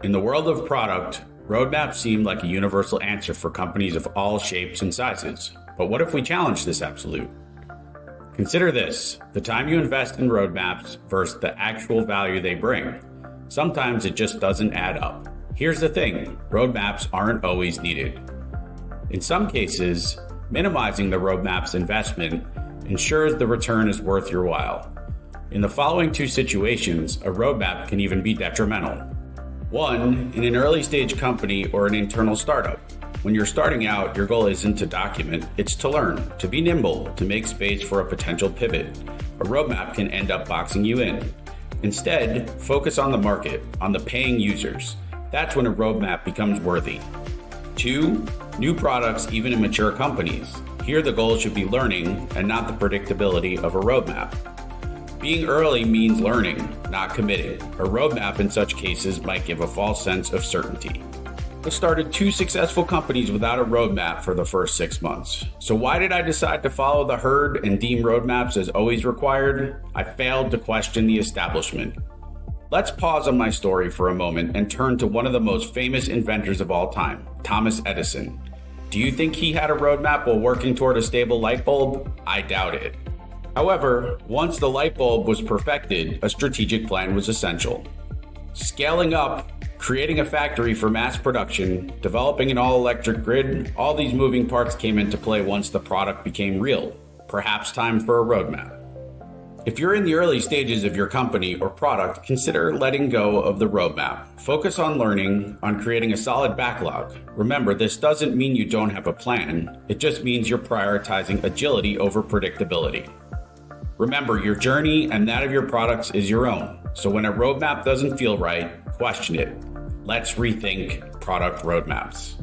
In the world of product, roadmaps seem like a universal answer for companies of all shapes and sizes. But what if we challenge this absolute? Consider this: the time you invest in roadmaps versus the actual value they bring. Sometimes it just doesn't add up. Here's the thing: roadmaps aren't always needed. In some cases, minimizing the roadmap's investment ensures the return is worth your while. In the following two situations, a roadmap can even be detrimental. One, in an early stage company or an internal startup. When you're starting out, your goal isn't to document, it's to learn, to be nimble, to make space for a potential pivot. A roadmap can end up boxing you in. Instead, focus on the market, on the paying users. That's when a roadmap becomes worthy. Two, new products even in mature companies. Here the goal should be learning and not the predictability of a roadmap. Being early means learning, not committing. A roadmap in such cases might give a false sense of certainty. I started 2 successful companies without a roadmap for the first 6 months. So why did I decide to follow the herd and deem roadmaps as always required? I failed to question the establishment. Let's pause on my story for a moment and turn to one of the most famous inventors of all time, Thomas Edison. Do you think he had a roadmap while working toward a stable light bulb? I doubt it. However, once the light bulb was perfected, a strategic plan was essential. Scaling up, creating a factory for mass production, developing an all-electric grid, all these moving parts came into play once the product became real. Perhaps time for a roadmap. If you're in the early stages of your company or product, consider letting go of the roadmap. Focus on learning, on creating a solid backlog. Remember, this doesn't mean you don't have a plan. It just means you're prioritizing agility over predictability. Remember, your journey and that of your products is your own. So when a roadmap doesn't feel right, question it. Let's rethink product roadmaps.